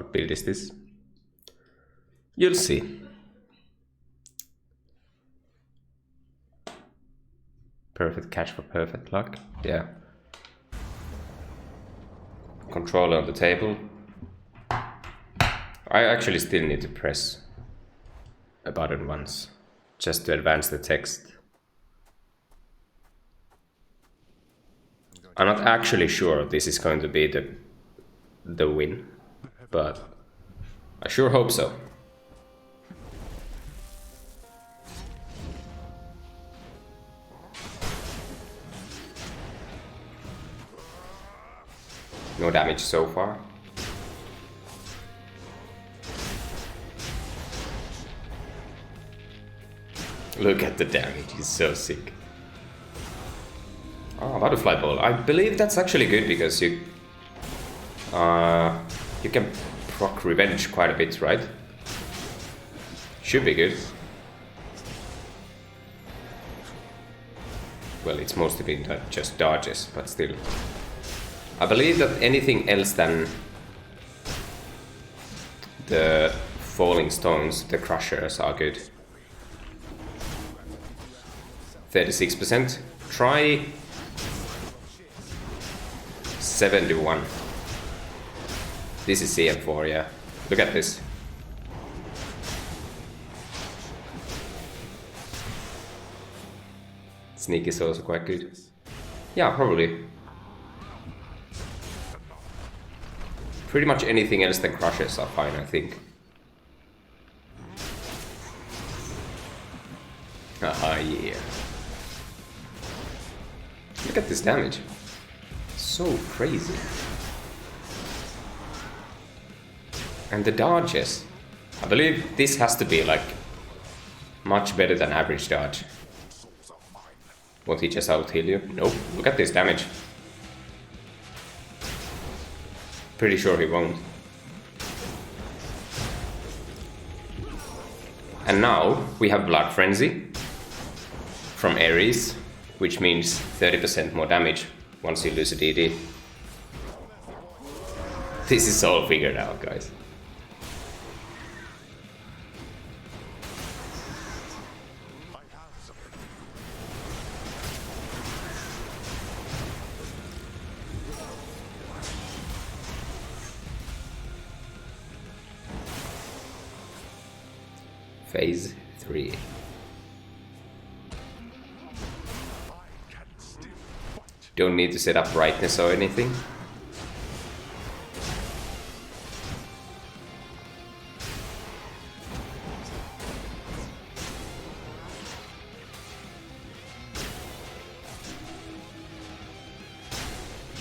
What build is this? You'll see. Perfect catch for perfect luck. Yeah. Controller on the table. I actually still need to press a button once, just to advance the text. I'm not actually sure this is going to be the win, but I sure hope so. No damage so far. Look at the damage, he's so sick. Oh, butterfly ball. I believe that's actually good because you can proc revenge quite a bit, right? Should be good. Well, it's mostly been just dodges, but still. I believe that anything else than the falling stones, the crushers, are good. 36%. Try 71. This is EM4, yeah. Look at this. Sneak is also quite good. Yeah, probably. Pretty much anything else than crushes are fine, I think. Ah, yeah. Look at this damage. So crazy. And the dodges. I believe this has to be like much better than average dodge. Won't he just out heal you? Nope. Look at this damage. Pretty sure he won't. And now we have Blood Frenzy from Ares, which means 30% more damage once you lose a DD. This is all figured out, guys. Phase 3. Don't need to set up brightness or anything.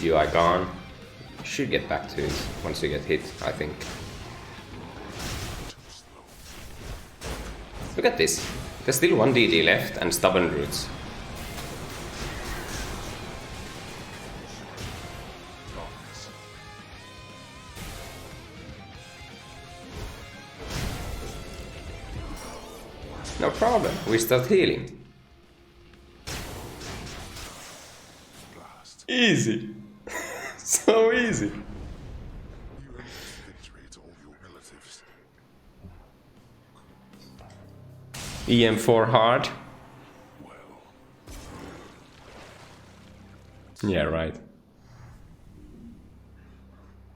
UI gone. Should get back to it once you get hit, I think. Look at this. There's still one DD left and stubborn roots. No problem, we start healing. Easy. So easy. EM4 hard. Yeah, right.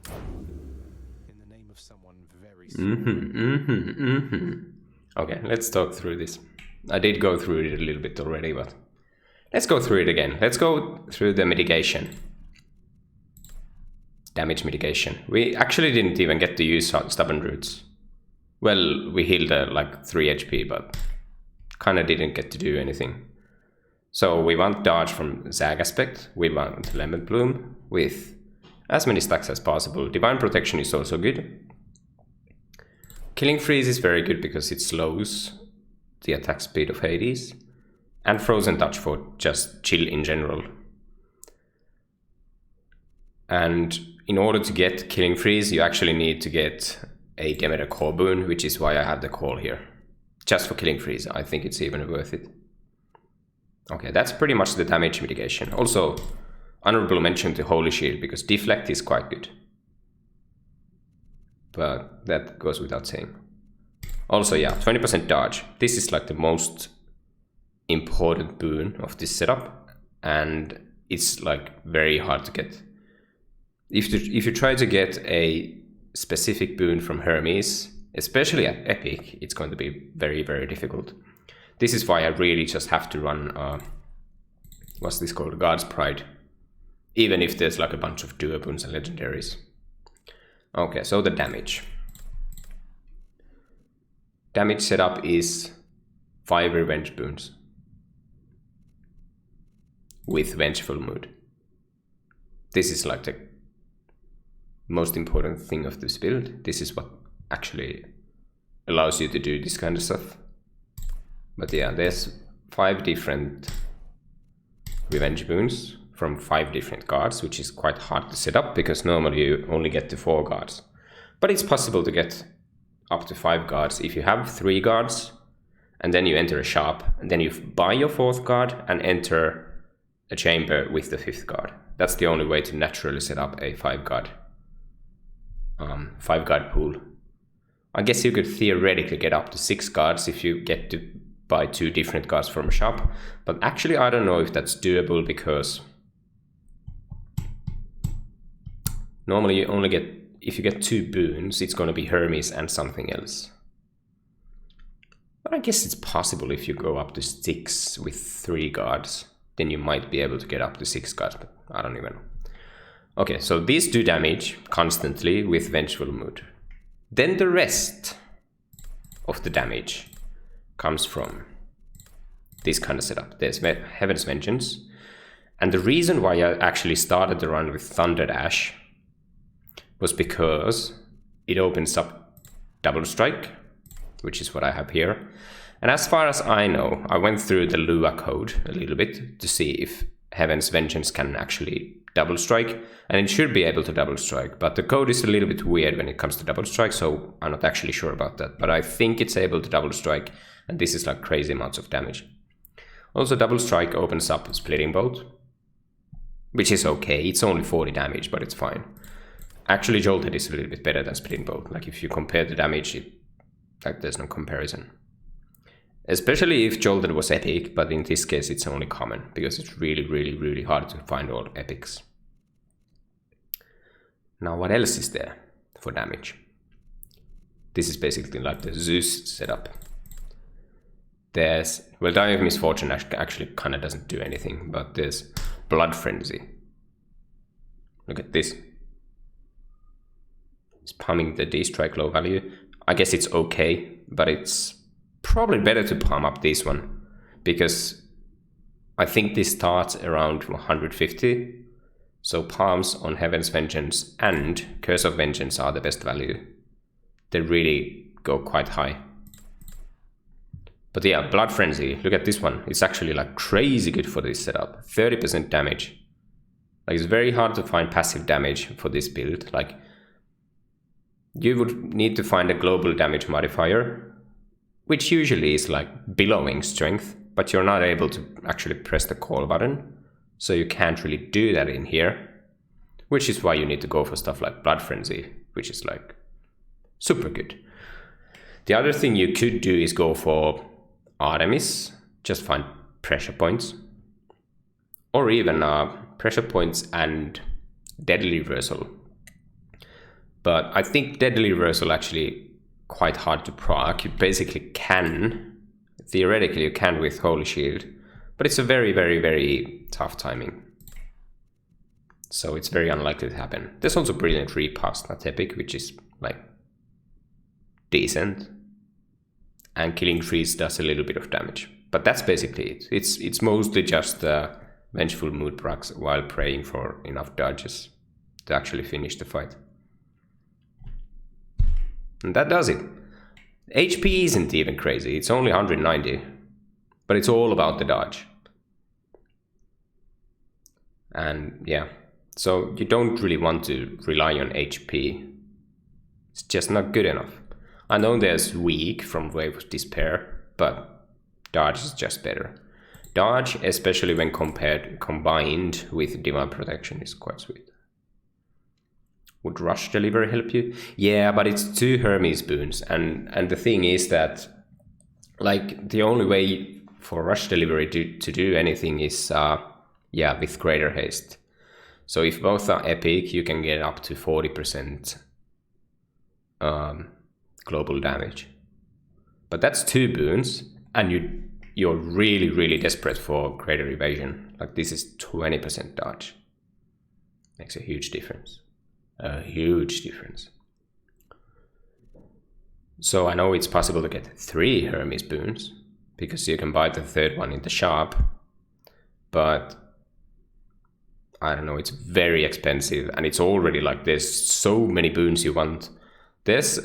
In the name of someone very Okay, let's talk through this. I did go through it a little bit already, but let's go through it again. Let's go through the mitigation. Damage mitigation. We actually didn't even get to use stubborn roots. Well, we healed like 3 HP, but kinda didn't get to do anything. So we want dodge from Zag aspect. We want lemon bloom with as many stacks as possible. Divine protection is also good. Killing freeze is very good because it slows the attack speed of Hades. And frozen touch for just chill in general. And in order to get killing freeze, you actually need to get a Demeter core boon, which is why I have the call here. Just for killing freeze, I think it's even worth it. Okay, that's pretty much the damage mitigation. Also, honorable mention to Holy Shield, because deflect is quite good. but that goes without saying. Also, yeah, 20% dodge. This is like the most important boon of this setup, and it's like very hard to get. If you try to get a specific boon from Hermes, especially at Epic, it's going to be very, very difficult. This is why I really just have to run, what's this called, God's Pride, even if there's like a bunch of duo boons and legendaries. Okay, so the damage. Damage setup is 5 revenge boons with Vengeful Mood. This is like the most important thing of this build. This is what actually allows you to do this kind of stuff. But yeah, there's 5 different revenge boons from 5 different cards, which is quite hard to set up because normally you only get to 4 cards. But it's possible to get up to 5 cards if you have 3 cards and then you enter a shop and then you buy your 4th card and enter a chamber with the 5th card. That's the only way to naturally set up a 5 card pool. I guess you could theoretically get up to 6 cards if you get to buy 2 different cards from a shop, but actually I don't know if that's doable because normally you only get, if you get 2 boons, it's going to be Hermes and something else. But I guess it's possible if you go up to 6 with 3 cards, then you might be able to get up to 6 cards, but I don't even know. Okay, so these do damage constantly with Vengeful Mood. Then the rest of the damage comes from this kind of setup. There's Heaven's Vengeance. And the reason why I actually started the run with Thunder Dash was because it opens up Double Strike, which is what I have here. And as far as I know, I went through the Lua code a little bit to see if Heaven's Vengeance can actually double strike, and it should be able to double strike, but the code is a little bit weird when it comes to double strike, so I'm not actually sure about that, but I think it's able to double strike, and this is like crazy amounts of damage. Also, double strike opens up Splitting Bolt, which is okay. It's only 40 damage, but it's fine. Actually, Jolted is a little bit better than Splitting Bolt. Like if you compare the damage, like there's no comparison. Especially if Jolted was epic, but in this case it's only common, because it's really, really, really hard to find all epics. Now what else is there for damage? This is basically like the Zeus setup. There's, well, Die of Misfortune actually kind of doesn't do anything, but there's Blood Frenzy. Look at this. It's pumping the D-Strike low value. I guess it's okay, but it's probably better to palm up this one, because I think this starts around 150. So palms on Heaven's Vengeance and Curse of Vengeance are the best value. They really go quite high. But yeah, Blood Frenzy, look at this one. It's actually like crazy good for this setup. 30% damage. Like it's very hard to find passive damage for this build. Like you would need to find a global damage modifier, which usually is like billowing strength, but you're not able to actually press the call button. So you can't really do that in here, which is why you need to go for stuff like Blood Frenzy, which is like super good. The other thing you could do is go for Artemis, just find pressure points, or even pressure points and Deadly Reversal. But I think Deadly Reversal actually quite hard to proc. You basically can, theoretically you can with Holy Shield, but it's a very, very, very tough timing. So it's very unlikely to happen. There's also Brilliant Repost, not epic, which is like decent. And Killing Trees does a little bit of damage. But that's basically it. It's mostly just Vengeful Mood procs while praying for enough dodges to actually finish the fight. And that does it. HP isn't even crazy, it's only 190. But it's all about the dodge. And yeah, so you don't really want to rely on HP. It's just not good enough. I know there's Weak from Wave of Despair, but dodge is just better. Dodge, especially when combined with Divine Protection, is quite sweet. Would rush delivery help you? Yeah, but it's 2 Hermes boons, and the thing is that like the only way for rush delivery to do anything is with greater haste. So if both are epic, you can get up to 40% global damage. But that's 2 boons, and you're really desperate for greater evasion. Like this is 20% dodge. Makes a huge difference. A huge difference. So I know it's possible to get 3 Hermes boons, because you can buy the 3rd one in the shop, but I don't know, it's very expensive, and it's already like there's so many boons you want. There's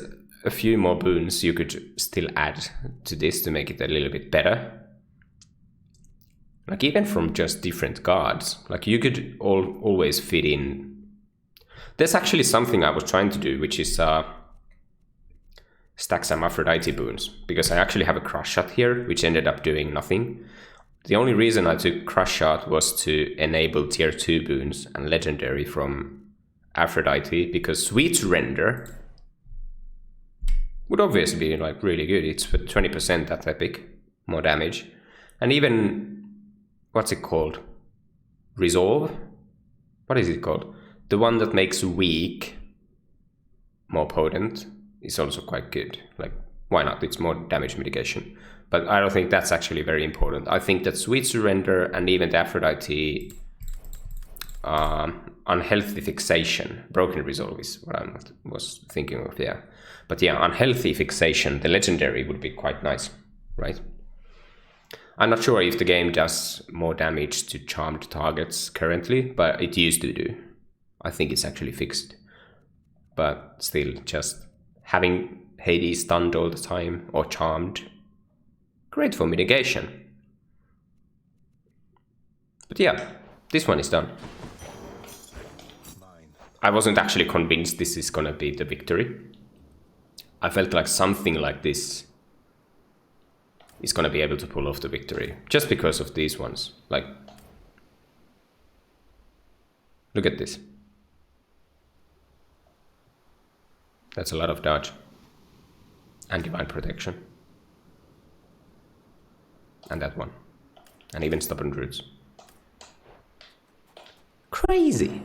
a few more boons you could still add to this to make it a little bit better. Like even from just different cards, like you could always fit in. There's actually something I was trying to do, which is stack some Aphrodite boons, because I actually have a crush shot here, which ended up doing nothing. The only reason I took crush shot was to enable tier 2 boons and legendary from Aphrodite, because sweet surrender would obviously be like really good. It's for 20% that epic, more damage, and even what's it called? Resolve? What is it called? The one that makes weak more potent is also quite good. Like, why not? It's more damage mitigation. But I don't think that's actually very important. I think that Sweet Surrender and even the Aphrodite Unhealthy Fixation, Broken Resolve is what I was thinking of, yeah. But yeah, Unhealthy Fixation, the legendary would be quite nice, right? I'm not sure if the game does more damage to charmed targets currently, but it used to do. I think it's actually fixed. But still, just having Hades stunned all the time or charmed, great for mitigation. But yeah, this one is done. I wasn't actually convinced this is gonna be the victory. I felt like something like this is gonna be able to pull off the victory, just because of these ones. Like, look at this. That's a lot of dodge and divine protection. And that one. And even stubborn roots. Crazy!